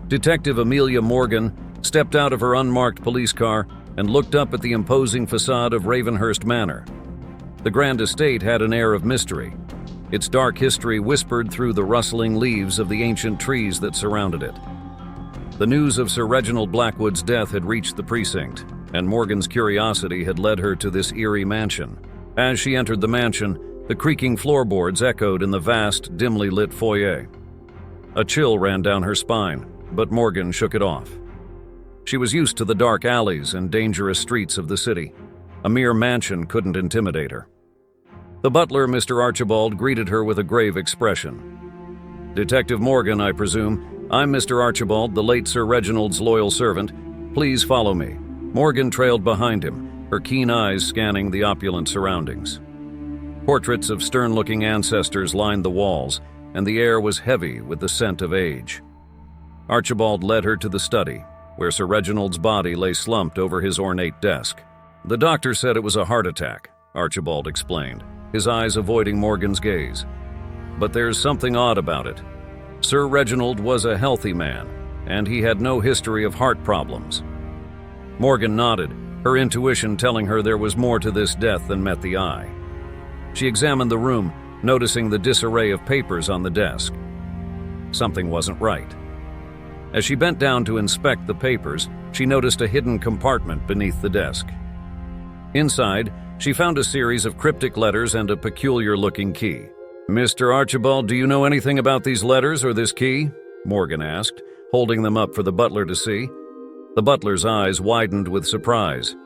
Detective Amelia Morgan stepped out of her unmarked police car and looked up at the imposing facade of Ravenhurst Manor. The grand estate had an air of mystery. Its dark history whispered through the rustling leaves of the ancient trees that surrounded it. The news of Sir Reginald Blackwood's death had reached the precinct, and Morgan's curiosity had led her to this eerie mansion. As she entered the mansion, the creaking floorboards echoed in the vast, dimly lit foyer. A chill ran down her spine, but Morgan shook it off. She was used to the dark alleys and dangerous streets of the city. A mere mansion couldn't intimidate her. The butler, Mr. Archibald, greeted her with a grave expression. "Detective Morgan, I presume. I'm Mr. Archibald, the late Sir Reginald's loyal servant. Please follow me." Morgan trailed behind him, her keen eyes scanning the opulent surroundings. Portraits of stern-looking ancestors lined the walls, and the air was heavy with the scent of age. Archibald led her to the study, where Sir Reginald's body lay slumped over his ornate desk. "The doctor said it was a heart attack," Archibald explained, his eyes avoiding Morgan's gaze. "But there's something odd about it. Sir Reginald was a healthy man, and he had no history of heart problems." Morgan nodded, her intuition telling her there was more to this death than met the eye. She examined the room, noticing the disarray of papers on the desk. Something wasn't right. As she bent down to inspect the papers, she noticed a hidden compartment beneath the desk. Inside, she found a series of cryptic letters and a peculiar-looking key. "Mr. Archibald, do you know anything about these letters or this key?" Morgan asked, holding them up for the butler to see. The butler's eyes widened with surprise.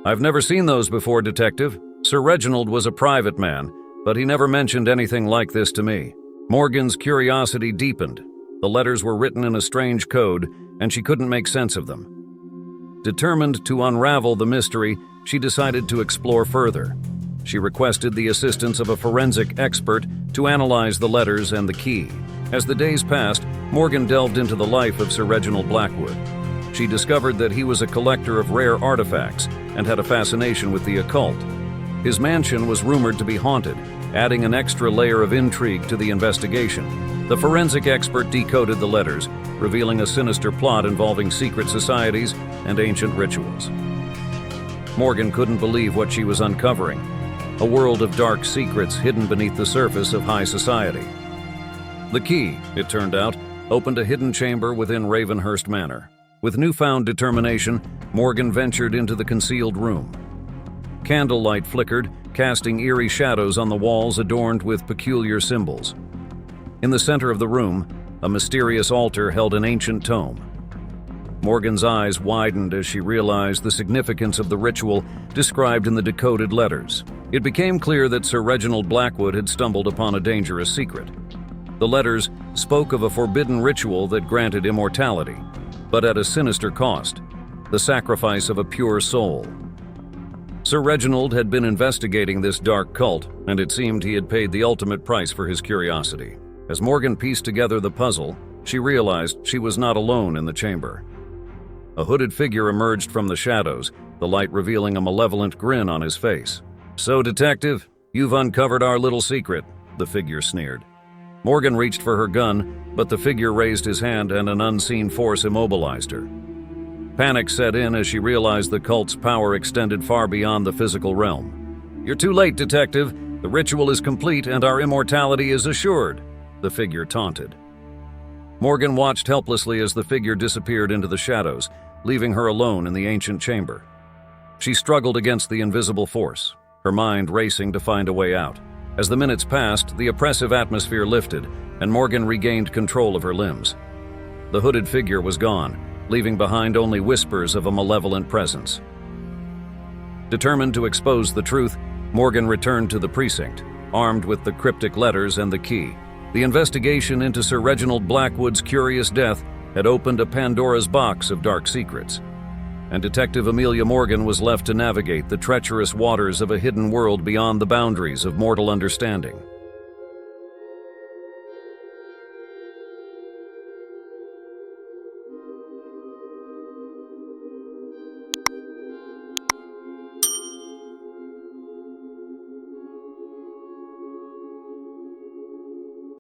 "I've never seen those before, Detective. Sir Reginald was a private man, but he never mentioned anything like this to me." Morgan's curiosity deepened. The letters were written in a strange code, and she couldn't make sense of them. Determined to unravel the mystery, she decided to explore further. She requested the assistance of a forensic expert to analyze the letters and the key. As the days passed, Morgan delved into the life of Sir Reginald Blackwood. She discovered that he was a collector of rare artifacts and had a fascination with the occult. His mansion was rumored to be haunted, adding an extra layer of intrigue to the investigation. The forensic expert decoded the letters, revealing a sinister plot involving secret societies and ancient rituals. Morgan couldn't believe what she was uncovering, a world of dark secrets hidden beneath the surface of high society. The key, it turned out, opened a hidden chamber within Ravenhurst Manor. With newfound determination, Morgan ventured into the concealed room. Candlelight flickered, casting eerie shadows on the walls adorned with peculiar symbols. In the center of the room, a mysterious altar held an ancient tome. Morgan's eyes widened as she realized the significance of the ritual described in the decoded letters. It became clear that Sir Reginald Blackwood had stumbled upon a dangerous secret. The letters spoke of a forbidden ritual that granted immortality, but at a sinister cost, the sacrifice of a pure soul. Sir Reginald had been investigating this dark cult, and it seemed he had paid the ultimate price for his curiosity. As Morgan pieced together the puzzle, she realized she was not alone in the chamber. A hooded figure emerged from the shadows, the light revealing a malevolent grin on his face. "So, Detective, you've uncovered our little secret," the figure sneered. Morgan reached for her gun, but the figure raised his hand and an unseen force immobilized her. Panic set in as she realized the cult's power extended far beyond the physical realm. "You're too late, Detective. The ritual is complete and our immortality is assured," the figure taunted. Morgan watched helplessly as the figure disappeared into the shadows, leaving her alone in the ancient chamber. She struggled against the invisible force, her mind racing to find a way out. As the minutes passed, the oppressive atmosphere lifted, and Morgan regained control of her limbs. The hooded figure was gone, leaving behind only whispers of a malevolent presence. Determined to expose the truth, Morgan returned to the precinct, armed with the cryptic letters and the key. The investigation into Sir Reginald Blackwood's curious death had opened a Pandora's box of dark secrets, and Detective Amelia Morgan was left to navigate the treacherous waters of a hidden world beyond the boundaries of mortal understanding.